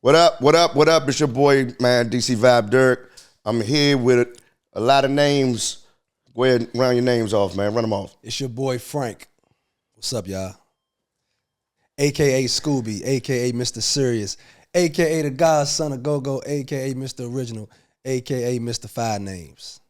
What up? What up? What up? It's your boy, man, DC Vibe Dirk. I'm here with a lot of names. Go ahead and round your names off, man. Run them off. It's your boy, Frank. What's up, y'all? A.K.A. Scooby, A.K.A. Mr. Serious, A.K.A. the godson of Go-Go, A.K.A. Mr. Original, A.K.A. Mr. Five Names.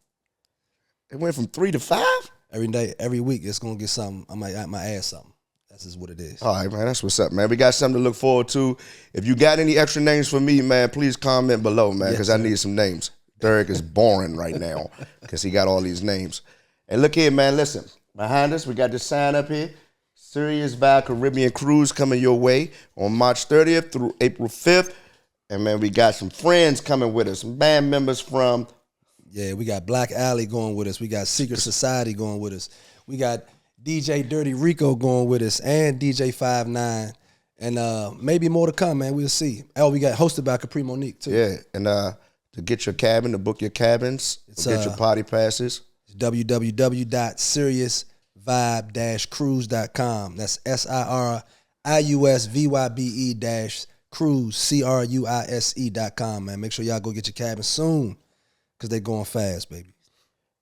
It went from 3 to 5? Every day, every week, it's going to get something. I might add something. That's just what it is. All right, man. That's what's up, man. We got something to look forward to. If you got any extra names for me, man, please comment below, man, because I need some names. Derek is boring right now because he got all these names. And look here, man. Listen, behind us, we got this sign up here. SiriusVybe Caribbean Cruise coming your way on March 30th through April 5th. And, man, we got some friends coming with us, some band members from... Yeah, we got Black Alley going with us. We got Secret Society going with us. We got DJ Dirty Rico going with us and DJ 5'9". And maybe more to come, man. We'll see. Oh, we got hosted by Capri Monique, too. Yeah, and to get your cabin, to book your cabins, to get your party passes. www.SiriusVybe-Cruise.com. That's SiriusVybe-Cruise, CRUISE.com, man. Make sure y'all go get your cabin soon because they going fast, baby.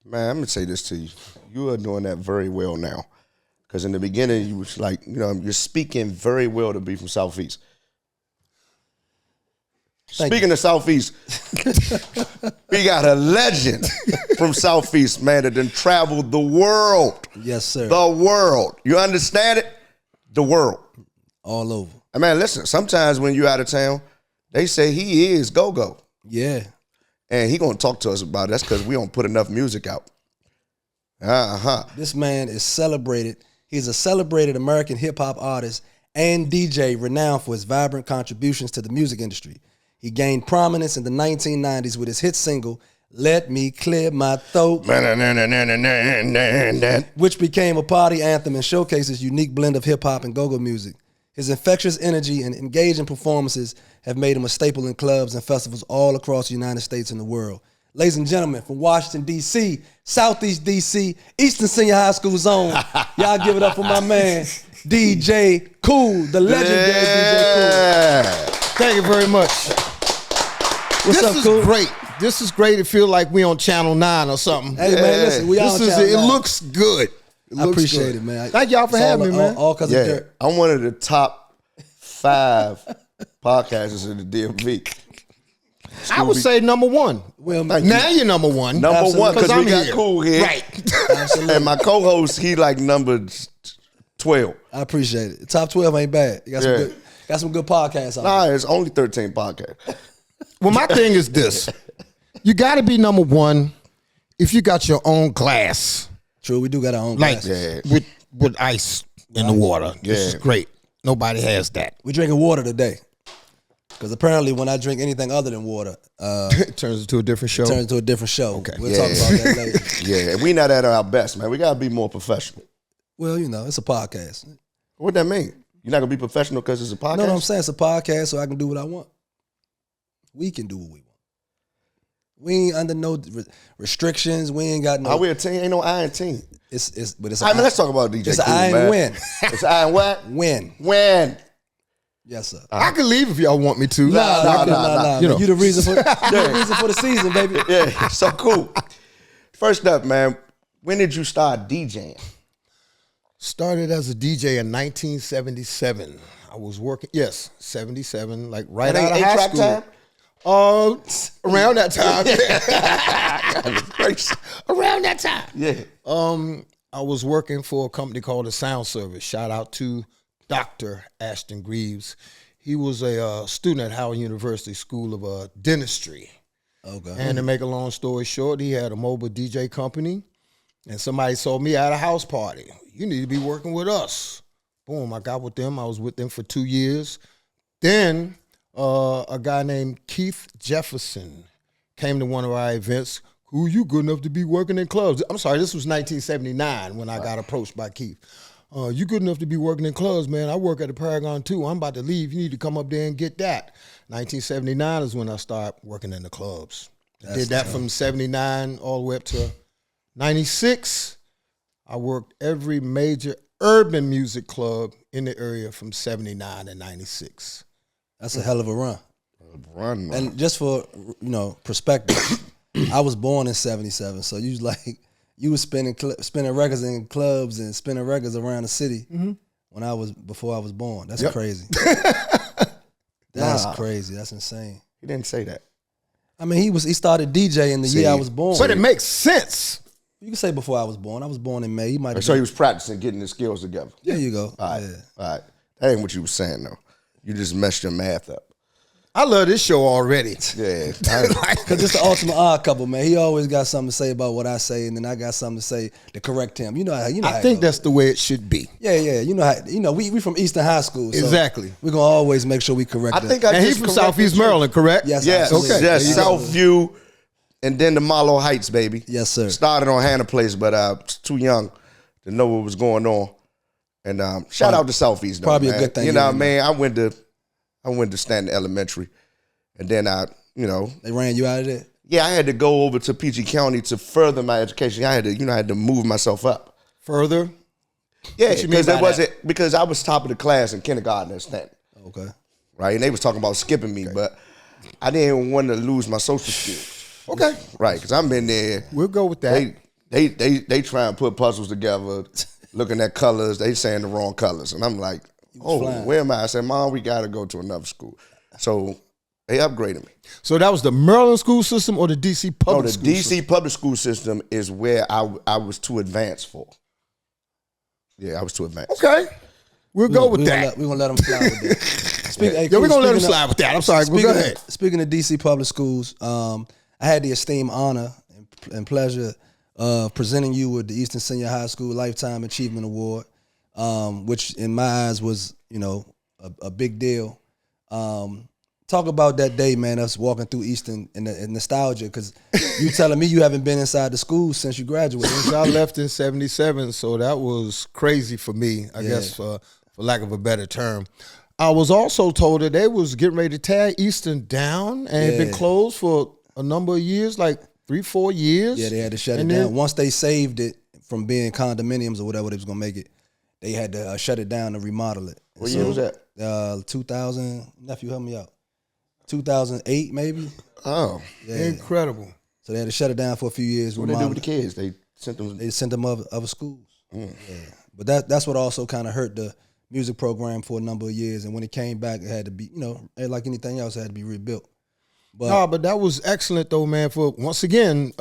Man, I'm going to say this to you. You are doing that very well now. Because in the beginning, you was like, you know, you're speaking very well to be from Southeast. Speaking of Southeast, we got a legend from Southeast, man, that done traveled the world. Yes, sir. The world. You understand it? The world. All over. And man, listen, sometimes when you're out of town, they say he is go-go. Yeah. And he going to talk to us about it. That's because we don't put enough music out. This man is celebrated. He's a celebrated American hip-hop artist and DJ renowned for his vibrant contributions to the music industry. He gained prominence in the 1990s with his hit single, Let Me Clear My Throat, which became a party anthem and showcased his unique blend of hip-hop and go-go music. His infectious energy and engaging performances have made him a staple in clubs and festivals all across the United States and the world. Ladies and gentlemen, from Washington, D.C., Southeast D.C., Eastern Senior High School Zone, y'all give it up for my man, DJ Kool, the legendary DJ Kool. Thank you very much. What's up, Kool? Great. This is great. It feels like we on Channel 9 or something. Hey, man, listen, we all on Channel 9. It looks good. I appreciate it, man. Thank y'all for having me, man. All because of Dirk. I'm one of the top 5 podcasters in the DMV. I would say number 1. Well, now you're number 1. Number 1 because we got here. Kool here. Right. And my co-host, he like number 12. I appreciate it. The top 12 ain't bad. You got some good podcasts out there. Nah, it's only 13 podcasts. Well, my thing is this. You got to be number 1 if you got your own glass. True, we do got our own like glasses. with ice in the water. This is great. Nobody has that. We're drinking water today. Because apparently when I drink anything other than water, it turns into a different show. Okay. We'll talk about that later. Yeah, we not at our best, man. We got to be more professional. Well, you know, it's a podcast. What that mean? You're not going to be professional because it's a podcast? No, I'm saying it's a podcast so I can do what I want. We can do what we want. We ain't under no restrictions. We ain't got no... Are we a team? Ain't no I in team. But it's I mean, let's talk about DJ It's Kool, I man. and win. It's I and what? Win. Yes, sir. I can leave if y'all want me to. Nah. You the reason for the season, baby. Yeah, so cool. First up, man, when did you start DJing? Started as a DJ in 1977. I was working, 77, like right out of high school. Time? Around that time. Around that time. Yeah. I was working for a company called the Sound Service. Shout out to Dr. Ashton Greaves. He was a student at Howard University School of Dentistry. Okay. And to make a long story short, he had a mobile DJ company, and somebody saw me at a house party. You need to be working with us. Boom, I got with them. I was with them for 2 years. Then a guy named Keith Jefferson came to one of our events. Who you good enough to be working in clubs? I'm sorry, this was 1979 when I got approached by Keith. You good enough to be working in clubs, man. I work at the Paragon too. I'm about to leave. You need to come up there and get that. 1979 is when I started working in the clubs. I did that from 79 all the way up to 96. I worked every major urban music club in the area from 79 to 96. That's a hell of a run. Run. And just for perspective, I was born in '77, so you was spinning records in clubs and spinning records around the city before I was born. That's crazy. That's crazy. That's insane. He didn't say that. I mean, he started DJing the year I was born. But it makes sense. You can say before I was born. I was born in May. He might. So he was practicing getting his skills together. There you go. All right. That ain't what you was saying though. You just messed your math up. I love this show already. Yeah. Because it's the ultimate odd couple, man. He always got something to say about what I say, and then I got something to say to correct him. I think that's the way it should be. Yeah. We from Eastern High School. So exactly. We're going to always make sure we correct it. And he's from Southeast Maryland, correct? Yes. Yes. Absolutely. Yes. Southview, and then the Marlow Heights, baby. Yes, sir. Started on Hannah Place, but I was too young to know what was going on. And shout out to Southeast, though, probably man. a good thing. You know what I mean? I went to Stanton Elementary. And then they ran you out of there? Yeah, I had to go over to PG County to further my education. I had to move myself up. Further? Yeah, because I was top of the class in kindergarten at Stanton. Okay. Right, and they was talking about skipping me, but I didn't want to lose my social skills. Okay. Right, because I'm in there. We'll go with that. They try and put puzzles together, looking at colors. They saying the wrong colors. And I'm like, where am I? I said, Mom, we got to go to another school. So they upgraded me. So that was the Maryland school system or the D.C. public school system? The D.C. public school system is where I was too advanced for. Yeah, I was too advanced. Okay. We'll go with that. We're going to let them slide with that. We're going to let them slide with that. I'm sorry. Go ahead. Speaking of D.C. public schools, I had the esteemed honor and pleasure of presenting you with the Eastern Senior High School Lifetime Achievement Award, which in my eyes was, a big deal. Talk about that day, man, us walking through Eastern and the nostalgia, because you telling me you haven't been inside the school since you graduated. Since I left in '77, so that was crazy for me, I guess, for lack of a better term. I was also told that they was getting ready to tear Eastern down and had been closed for a number of years, like 3-4 years. Yeah, they had to shut it down. Once they saved it from being condominiums or whatever they was going to make it, they had to shut it down and remodel it. What year was that? 2000, nephew, help me out. 2008, maybe. Oh, incredible! So they had to shut it down for a few years. What did they do with the kids? They sent them other schools. Yeah, but that's what also kind of hurt the music program for a number of years. And when it came back, it had to be, like anything else, it had to be rebuilt. But that was excellent though, man. For once again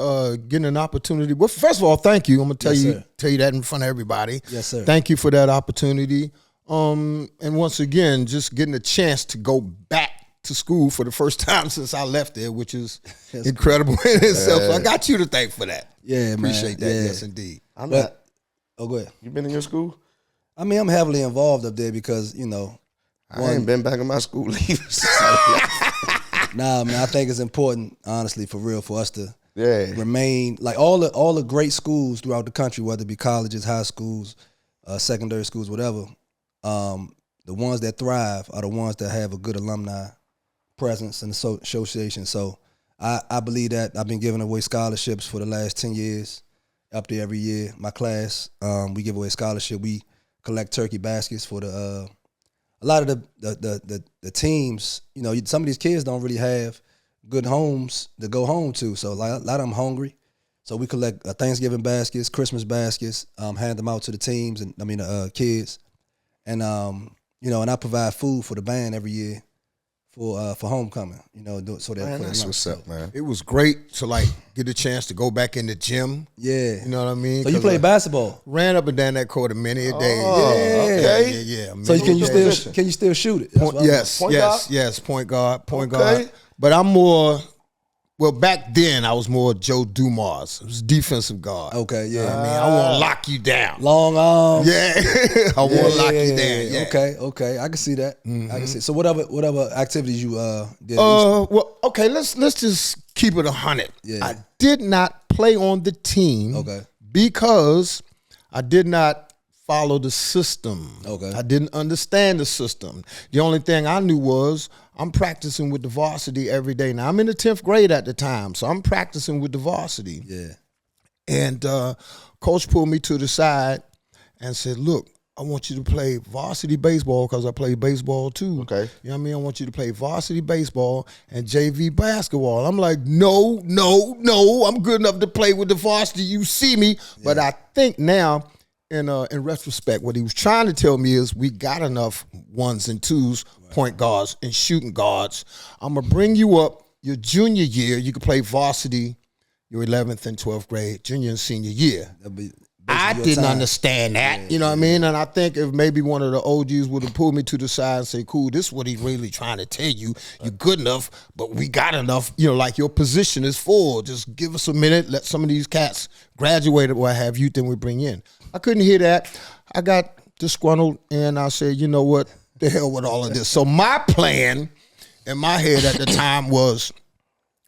getting an opportunity. Well, first of all, thank you. I'm gonna tell you that in front of everybody. Yes, sir. Thank you for that opportunity. And once again, just getting a chance to go back to school for the first time since I left there, which is incredible in itself. So I got you to thank for that. Yeah, appreciate that. Yeah. Yes, indeed. I'm not. Oh, go ahead. You been in your school? I mean, I'm heavily involved up there because I ain't been back in my school either. Nah, man, I think it's important, honestly, for real, for us to remain like all the great schools throughout the country, whether it be colleges, high schools, secondary schools, whatever. The ones that thrive are the ones that have a good alumni presence in the association. So I believe that. I've been giving away scholarships for the last 10 years, up there every year. My class, we give away a scholarship. We collect turkey baskets for a lot of the teams. Some of these kids don't really have good homes to go home to. So a lot of them hungry. So we collect Thanksgiving baskets, Christmas baskets, hand them out to the teams and kids. And and I provide food for the band every year for homecoming. So that that's what's up, man. It was great to get a chance to go back in the gym. Yeah, you know what I mean. So you play basketball? Ran up and down that court many a day. Okay. Yeah. So can you still shoot it? Yes. Point guard. But I'm more. Well, back then I was more Joe Dumas. I was defensive guard. Okay, yeah. I want to lock you down. Long arms. Yeah, I want to lock you down. Yeah. Okay. I can see that. Mm-hmm. I can see. So whatever activities you did. Well, okay. Let's just keep it 100. Yeah. I did not play on the team. Because I did not follow the system. I didn't understand the system. The only thing I knew was I'm practicing with the varsity every day. Now, I'm in the 10th grade at the time, so I'm practicing with the varsity. Yeah. And Coach pulled me to the side and said, look, I want you to play varsity baseball because I play baseball too. Okay. You know what I mean? I want you to play varsity baseball and JV basketball. I'm like, no, I'm good enough to play with the varsity. You see me. Yeah. But I think now, in retrospect, what he was trying to tell me is we got enough ones and twos, point guards and shooting guards. I'm going to bring you up your junior year. You can play varsity your 11th and 12th grade, junior and senior year. I didn't understand that, you know what I mean? And I think if maybe one of the OGs would have pulled me to the side and say, Kool, this is what he's really trying to tell you. You're good enough, but we got enough, like your position is full. Just give us a minute, let some of these cats graduate or what have you, then we bring you in. I couldn't hear that. I got disgruntled, and I said, you know what, the hell with all of this. So my plan in my head at the time was,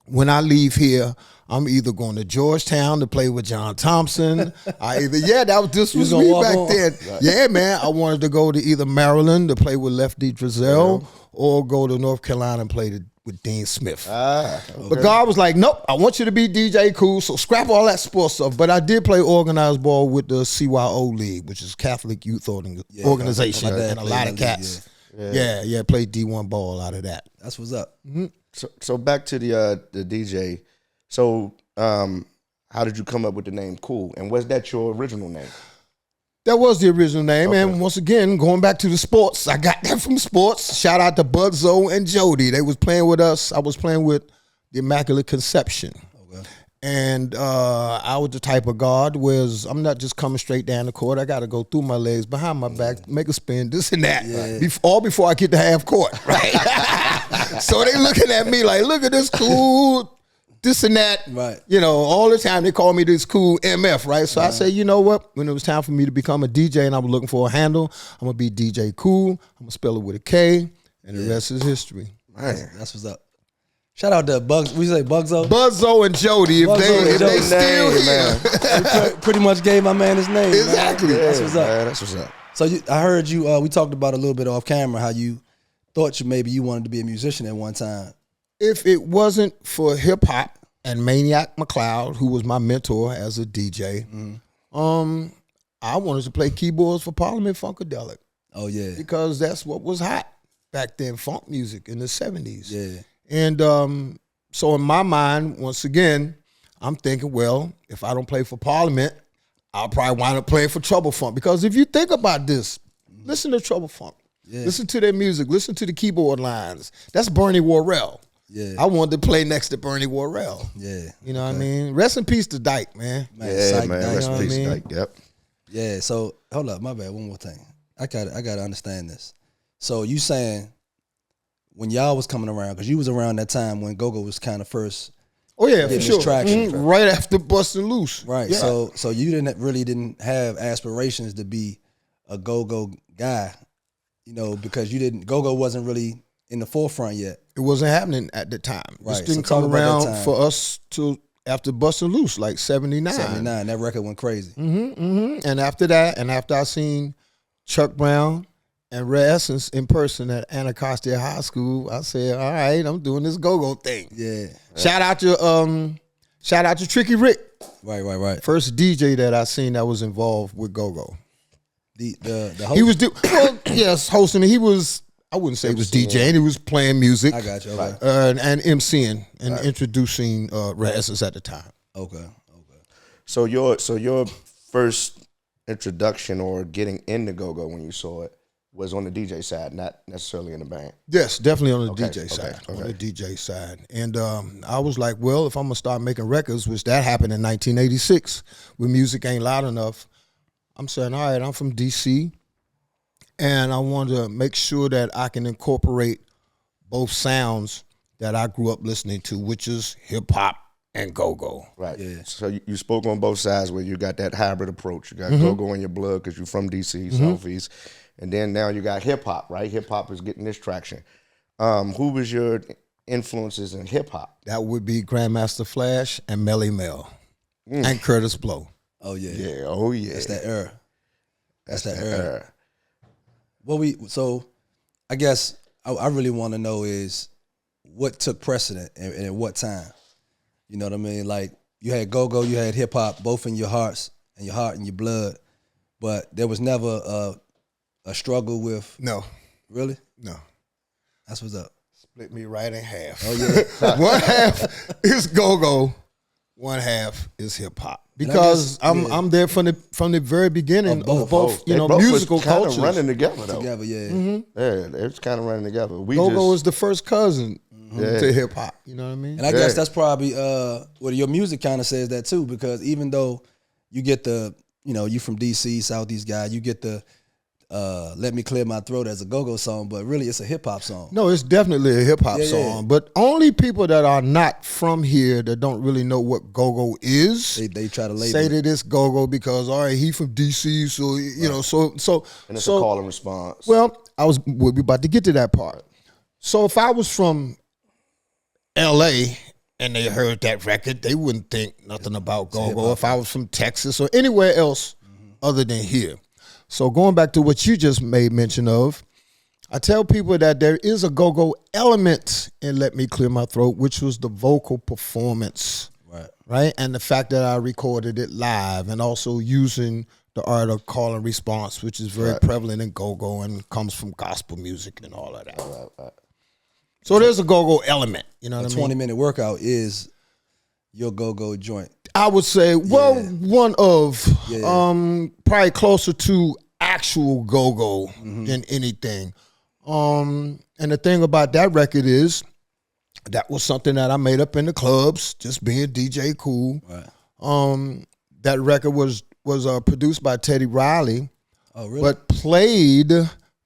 when I leave here, I'm either going to Georgetown to play with John Thompson. This was me back then. Right. Yeah, man. I wanted to go to either Maryland to play with Lefty Drizel or go to North Carolina and play with Dean Smith. Okay. But God was like, nope, I want you to be DJ Kool, so scrap all that sports stuff. But I did play organized ball with the CYO League, which is Catholic Youth Organization, and a lot of cats. Yeah, played D1 ball out of that. That's what's up. Mm-hmm. So back to the DJ. So, how did you come up with the name Kool? And was that your original name? That was the original name. Okay. And once again, going back to the sports, I got that from sports. Shout out to Buzzo and Jody. They was playing with us. I was playing with the Immaculate Conception. Okay. And I was the type of guard where I'm not just coming straight down the court. I got to go through my legs, behind my back, make a spin, this and that. Yeah. All before I get to half court, right? So they looking at me like, look at this Kool, this and that, right? All the time they call me this Kool MF, right? So I say, you know what? When it was time for me to become a DJ and I was looking for a handle, I'm gonna be DJ Kool. I'm gonna spell it with a K, and the rest is history. Man, that's what's up. Shout out to Bugs. We say Buzzo, and Jody. If they still here, man. Pretty much gave my man his name. Exactly. Man. That's what's up. Man, that's what's up. So I heard you. We talked about a little bit off camera how you thought maybe you wanted to be a musician at one time. If it wasn't for hip hop and Maniac McLeod, who was my mentor as a DJ, I wanted to play keyboards for Parliament Funkadelic. Oh yeah, because that's what was hot back then, funk music in the 70s. Yeah, and so in my mind, once again, I'm thinking, well, if I don't play for Parliament, I'll probably wind up playing for Trouble Funk. Because if you think about this, listen to Trouble Funk. Yeah. Listen to their music. Listen to the keyboard lines. That's Bernie Worrell. Yeah, I wanted to play next to Bernie Worrell. Yeah, you know what I mean. Rest in peace to Dyke, man. Yeah, man. Rest in peace to Dyke. Yep. Yeah. So hold up, my bad. One more thing. I gotta understand this. So you saying when y'all was coming around, because you was around that time when Go-Go was kind of first. Oh yeah, for sure. Traction, right after Bustin' Loose. Right. Yeah. So you didn't have aspirations to be a go-go guy, because go-go wasn't really in the forefront yet. It wasn't happening at the time. Right. It didn't come around for us till after Bustin' Loose, like 79. 79, that record went crazy. And after that, and after I seen Chuck Brown and Red Essence in person at Anacostia High School, I said, all right, I'm doing this go-go thing. Yeah. Shout out to Tricky Rick. Right. First DJ that I seen that was involved with go-go. The host? He was hosting. He was, I wouldn't say he was DJing. He was playing music. I got you. Okay. And MCing and introducing Red Essence at the time. Okay. So your first introduction or getting into go-go when you saw it was on the DJ side, not necessarily in the band. Yes, definitely on the DJ side. Okay. On the DJ side. And I was like, well, if I'm gonna start making records, which that happened in 1986, when music ain't loud enough, I'm saying, all right, I'm from DC. And I wanted to make sure that I can incorporate both sounds that I grew up listening to, which is hip hop and go-go. Right. Yeah. So you spoke on both sides where you got that hybrid approach. You got go-go in your blood because you're from DC, Southeast. And then now you got hip hop, right? Hip hop is getting this traction. Who was your influences in hip hop? That would be Grandmaster Flash and Melly Mel and Curtis Blow. Oh yeah. Yeah. Oh yeah. That's that era. That's that era. So I guess I really want to know is what took precedent and at what time. You know what I mean? Like you had go-go, you had hip hop, both in your hearts and your heart and your blood, but there was never a struggle with? No. Really? No. That's what's up. Split me right in half. Oh yeah. One half is go-go, one half is hip hop. Because I'm there from the very beginning of both musical cultures running together though. Together, yeah. Mm-hmm. Yeah, it's kind of running together. Go-go is the first cousin to hip hop. You know what I mean? And I guess that's probably your music kind of says that too, because even though you get the, you from DC, Southeast guy, you get the Let Me Clear My Throat as a go-go song, but really it's a hip-hop song. No, it's definitely a hip-hop song. Yeah. But only people that are not from here that don't really know what go-go is, they try to label say it. that it's go-go because, all right, he from D.C., so, so. And it's a call and response. Well, we're about to get to that part. So if I was from L.A., and they heard that record, they wouldn't think nothing about go-go. If I was from Texas or anywhere else other than here. So going back to what you just made mention of, I tell people that there is a go-go element in Let Me Clear My Throat, which was the vocal performance, right? And the fact that I recorded it live and also using the art of call and response, which is very prevalent in go-go and comes from gospel music and all of that. Right. So there's a go-go element, you know what I mean? A 20-minute workout is your go-go joint. I would say, one of probably closer to actual go-go than anything. And the thing about that record is that was something that I made up in the clubs, just being DJ Kool. Right. That record was produced by Teddy Riley, but played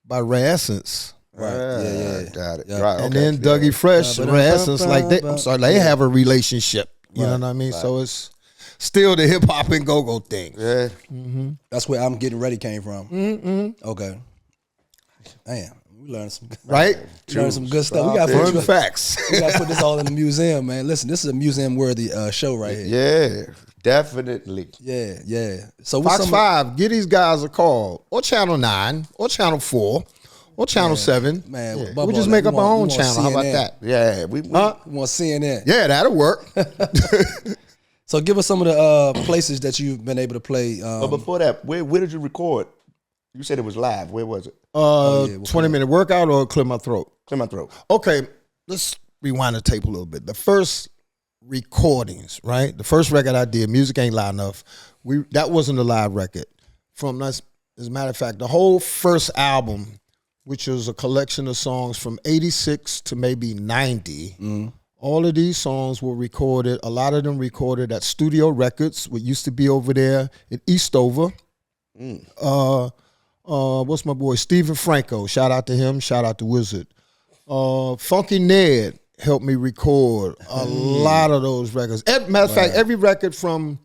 by Ray Essence. Right. Got it. Yeah. Right. And then Dougie Fresh and Ray Essence, they have a relationship. You know what I mean? Right. So it's still the hip hop and go-go thing. Yeah. Mm-hmm. That's where I'm Getting Ready came from. Mm-hmm. Okay. Damn, we learned some good stuff. We got to facts. We got to put this all in the museum, man. Listen, this is a museum-worthy show right here. Yeah, definitely. Yeah. So Fox 5, give these guys a call, or Channel 9, or Channel 4. Or Channel 7. Man, we just make up our own channel. How about that? Yeah. We want CNN. Yeah, that'll work. So give us some of the places that you've been able to play. But before that, where did you record? You said it was live. Where was it? 20-minute workout or Clear My Throat? Clear My Throat. Okay, let's rewind the tape a little bit. The first recordings, right? The first record I did, Music Ain't Loud Enough, that wasn't a live record. As a matter of fact, the whole first album, which was a collection of songs from 86 to maybe 90. All of these songs were recorded, a lot of them recorded at Studio Records, what used to be over there in Eastover. What's my boy? Stephen Franco. Shout out to him. Shout out to Wizard. Funky Ned helped me record a lot of those records. Matter of fact, every record from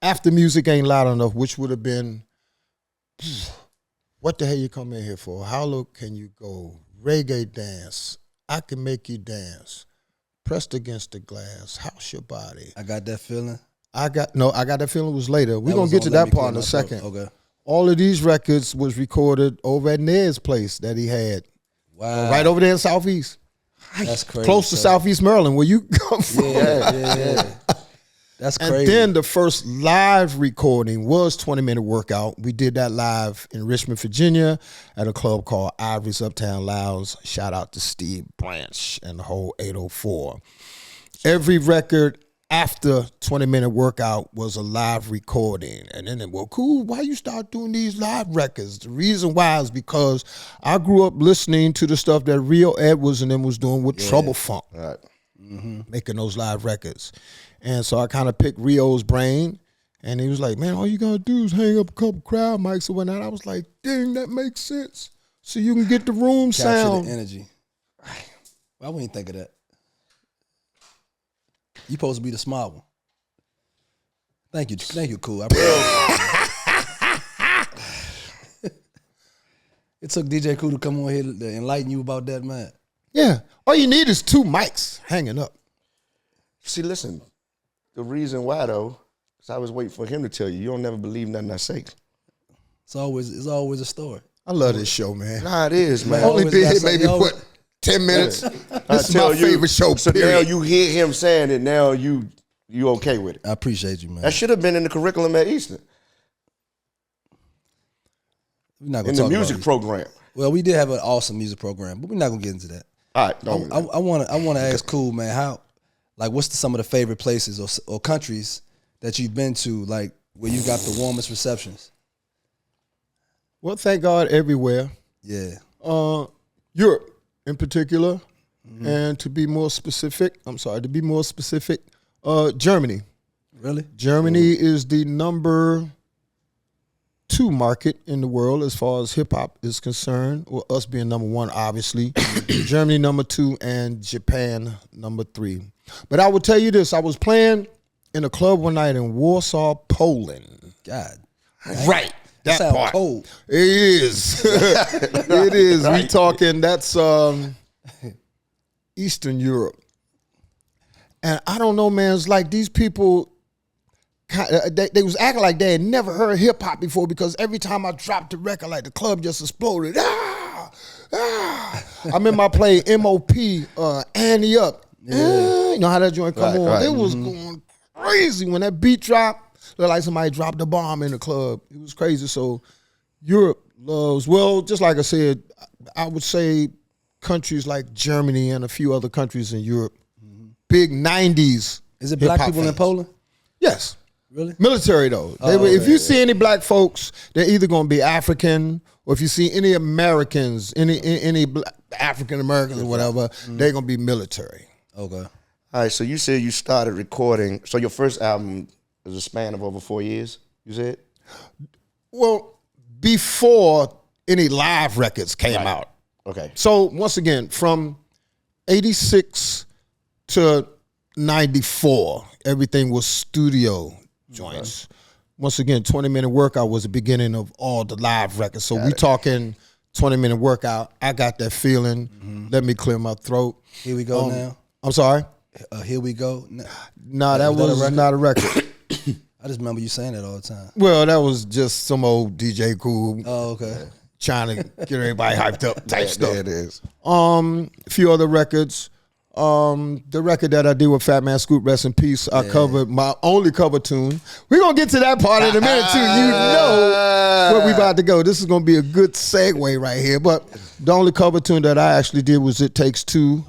after Music Ain't Loud Enough, which would have been... What the hell you come in here for? How low can you go? Reggae dance. I can make you dance. Pressed against the glass. House your body. I got that feeling. I got that feeling was later. We're going to get to that part in a second. Okay. All of these records was recorded over at Ned's place that he had. Wow. Right over there in Southeast. That's crazy. Close to Southeast Maryland, where you come from. Yeah. That's crazy. And then the first live recording was 20-minute workout. We did that live in Richmond, Virginia at a club called Ivory's Uptown Lounge. Shout out to Steve Branch and the whole 804. Every record after 20-minute workout was a live recording. And then, well, cool, why you start doing these live records? The reason why is because I grew up listening to the stuff that Rio Edwards and them was doing with Trouble Funk. Right. Making those live records. And so I kind of picked Rio's brain, and he was like, man, all you got to do is hang up a couple crowd mics or whatnot. I was like, dang, that makes sense. So you can get the room sound. Capture the energy. Why wouldn't you think of that? You supposed to be the smart one. Thank you, Kool. I appreciate it. It took DJ Kool to come on here to enlighten you about that, man. Yeah. All you need is 2 mics hanging up. See, listen, the reason why, though, is I was waiting for him to tell you. You don't never believe nothing I say. It's always a story. I love this show, man. Nah, it is, man. Only been here maybe, 10 minutes? This is my favorite show, so period. now you hear him saying it, now you okay with it. I appreciate you, man. That should have been in the curriculum at Eastern. We're not in gonna the talk music about program. Well, we did have an awesome music program, but we're not gonna get into that. All right, don't. I want to ask Kool, man, how, like, what's some of the favorite places or countries that you've been to, like, where you got the warmest receptions? Well, thank God everywhere. Yeah. Europe in particular, and to be more specific, Germany. Really? Germany is the number 2 market in the world as far as hip hop is concerned. Well, us being number 1, obviously. Germany number 2, and Japan number 3. But I will tell you this: I was playing in a club one night in Warsaw, Poland. God. Right. That sounds part. cold. It is. It is. Right. We talking, that's Eastern Europe. And I don't know, man, it's like these people, they was acting like they had never heard hip hop before, because every time I dropped the record, like the club just exploded. I remember I played MOP, Annie Up. Yeah. You know how that joint come on? Right. It was going crazy when that beat dropped. Looked like somebody dropped a bomb in the club. It was crazy. So Europe loves, well, just like I said, I would say countries like Germany and a few other countries in Europe. Big 90s. Is it black people fans in Poland? Yes. Really? Military, though. If you see any black folks, they're either going to be African, or if you see any Americans, any African Americans or whatever, they're going to be military. Okay. All right, so you said you started recording. So your first album is a span of over 4 years, you said? Well, before any live records came out. Okay. So once again, from 86 to 94, everything was studio joints. Once again, 20-minute workout was the beginning of all the live records. So we talking 20-minute workout. I got that feeling. Let me clear my throat. Here we go now. I'm sorry? Here we go. No, that was not a record. I just remember you saying that all the time. Well, that was just some old DJ Kool. Oh, okay. Trying to get everybody hyped up type stuff. There it is. A few other records. The record that I did with Fat Man Scoop, rest in peace, I covered my only cover tune. We're going to get to that part in a minute, too. You know where we about to go. This is going to be a good segue right here. But the only cover tune that I actually did was It Takes Two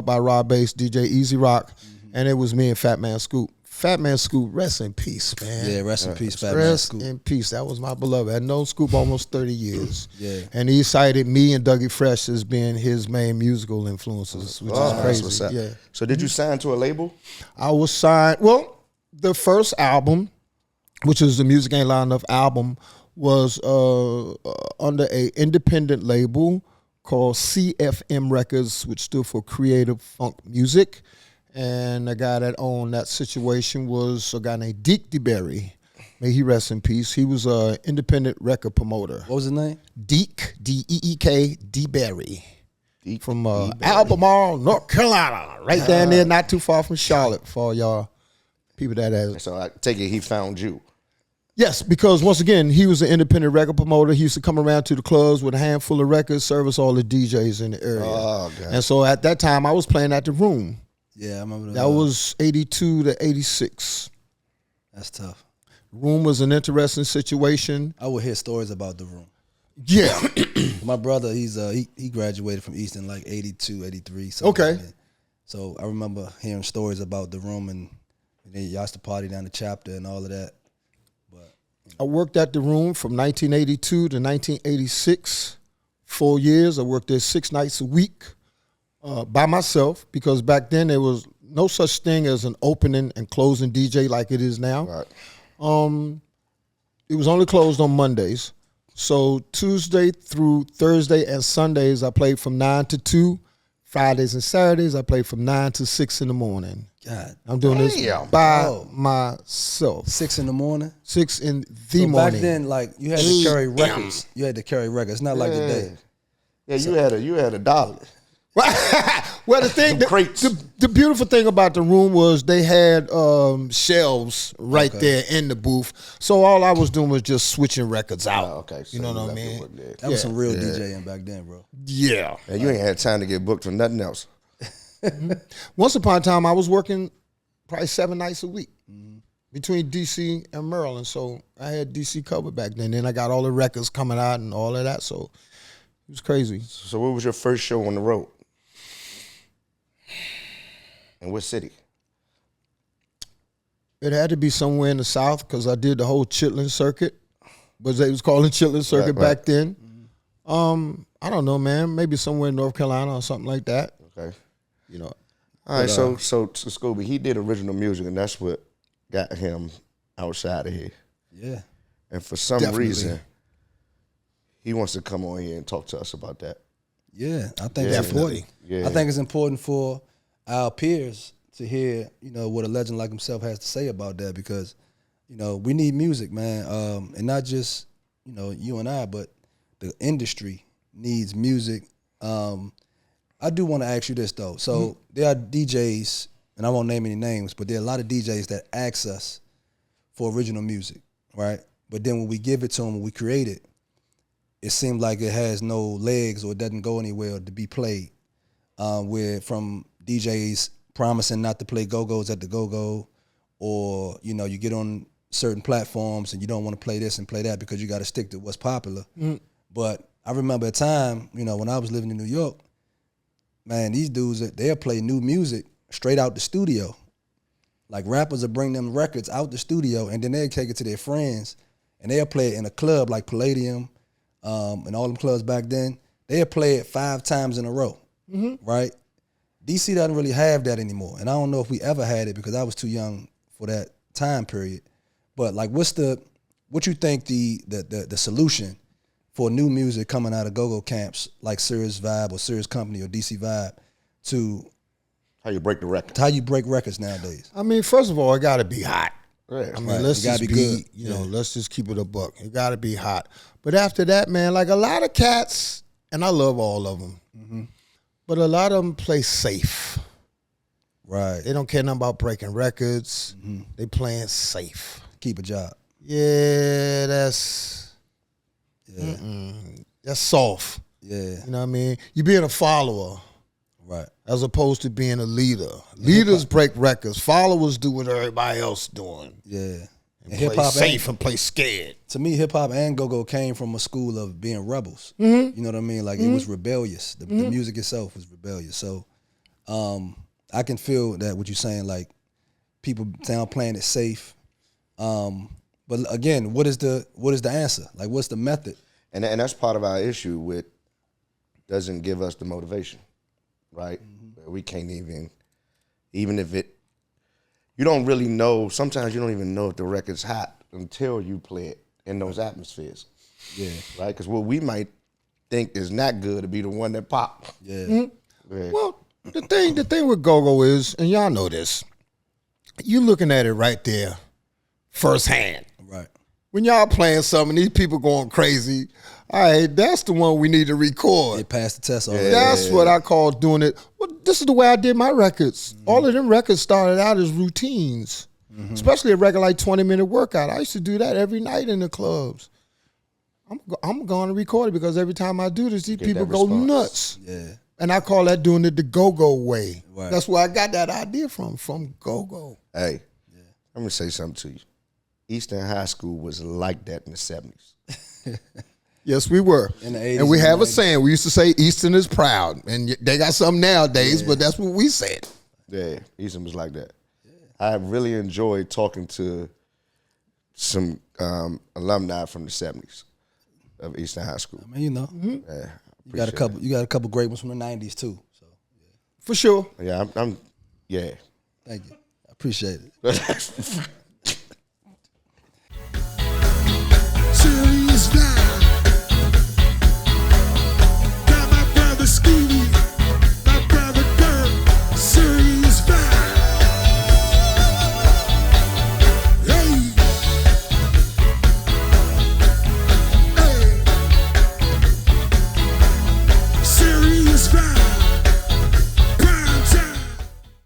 by Rob Bass, DJ Easy Rock. And it was me and Fat Man Scoop. Fat Man Scoop, rest in peace, man. Yeah, rest in peace, Fat Man Scoop. Rest in peace. That was my beloved. I'd known Scoop almost 30 years. Yeah. And he cited me and Dougie Fresh as being his main musical influences, which is crazy. Yeah. So did you sign to a label? I was signed. Well, the first album, which is the Music Ain't Loud Enough album, was under an independent label called CFM Records, which stood for Creative Funk Music. And the guy that owned that situation was a guy named Deke DeBerry. May he rest in peace. He was an independent record promoter. What was his name? Deke, D-E-E-K, DeBerry. From Albemarle, North Carolina. Right down there, not too far from Charlotte, for y'all people that have. So I take it he found you. Yes, because once again, he was an independent record promoter. He used to come around to the clubs with a handful of records, service all the DJs in the area. Oh, God. And so at that time, I was playing at the Room. Yeah, I remember that was 82 to 86. That's tough. Room was an interesting situation. I would hear stories about the Room. Yeah. My brother, he graduated from Eastern like 82, 83. Okay. Like so I remember hearing stories about the Room, and y'all used to party down the chapter and all of that. But I worked at the Room from 1982 to 1986, 4 years. I worked there 6 nights a week. By myself, because back then there was no such thing as an opening and closing DJ like it is now. Right. It was only closed on Mondays. So Tuesday through Thursday and Sundays, I played from 9 to 2. Fridays and Saturdays, I played from 9 to 6 in the morning. God, I'm doing this by myself. 6 in the morning? 6 in the morning. Back then, like, you had to carry records. You had to carry records, not like today. Yeah, you had a dollar. Well, the beautiful thing about the Room was they had shelves right there in the booth. So all I was doing was just switching records out. Okay, so you know what I mean? That was some real DJing back then, bro. Yeah. And you ain't had time to get booked for nothing else. Once upon a time, I was working probably 7 nights a week between D.C. and Maryland. So I had D.C. covered back then. Then I got all the records coming out and all of that. So it was crazy. So what was your first show on the road? In what city? It had to be somewhere in the South because I did the whole Chitlin circuit. But they was calling Chitlin circuit back then. I don't know, man. Maybe somewhere in North Carolina or something like that. Okay. You know. All right, so Scooby, he did original music, and that's what got him outside of here. Yeah. And for some reason, he wants to come on here and talk to us about that. Yeah, I think it's important. Yeah. I think it's important for our peers to hear, what a legend like himself has to say about that because, we need music, man. And not just, you and I, but the industry needs music. I do want to ask you this, though. So there are DJs, and I won't name any names, but there are a lot of DJs that ask us for original music, right? But then when we give it to them, when we create it, it seems like it has no legs or it doesn't go anywhere to be played. Where from DJs promising not to play go-go's at the go-go, or, you get on certain platforms and you don't want to play this and play that because you got to stick to what's popular. But I remember a time, when I was living in New York, man, these dudes, they'll play new music straight out the studio. Like rappers will bring them records out the studio and then they'll take it to their friends and they'll play it in a club like Palladium and all them clubs back then. They'll play it 5 times in a row, right? DC doesn't really have that anymore. And I don't know if we ever had it because I was too young for that time period. But like what you think the solution for new music coming out of go-go camps like SiriusVybe or Sirius Company or DC Vibe to how you break the record. How you break records nowadays. I mean, first of all, it got to be hot. Yeah. I mean, let's just be good. Let's just keep it a buck. It got to be hot. But after that, man, like a lot of cats, and I love all of them, but a lot of them play safe. Right. They don't care nothing about breaking records. They playing safe. Keep a job. Yeah, that's soft. Yeah. You know what I mean? You being a follower. Right. As opposed to being a leader. Leaders break records. Followers do what everybody else doing. Yeah. And play safe and play scared. To me, hip-hop and go-go came from a school of being rebels. You know what I mean? Like, it was rebellious. The music itself was rebellious. So I can feel that what you're saying, like, people down playing it safe. But again, what is the answer? Like, what's the method? And that's part of our issue with doesn't give us the motivation, right? We can't even if it, you don't really know, sometimes you don't even know if the record's hot until you play it in those atmospheres. Yeah. Right? Because what we might think is not good to be the one that pop. Yeah. Yeah. Well, the thing with go-go is, and y'all know this, you looking at it right there firsthand. Right. When y'all playing something, these people going crazy, all right, that's the one we need to record. They passed the test already. That's what I call doing it. Well, this is the way I did my records. All of them records started out as routines, especially a record like 20-minute workout. I used to do that every night in the clubs. I'm going to record it because every time I do this, these people go nuts. Yeah. And I call that doing it the go-go way. Right. That's where I got that idea from go-go. Hey, I'm going to say something to you. Eastern High School was like that in the 70s. Yes, we were. In the 80s and we have a 90s. saying. We used to say Eastern is proud. And they got something nowadays, but that's what we said. Yeah, Eastern was like that. Yeah. I really enjoyed talking to some alumni from the 70s of Eastern High School. I mean, Yeah, you got a couple great ones from the 90s too. So For sure. yeah, I'm yeah. Thank you. I appreciate it.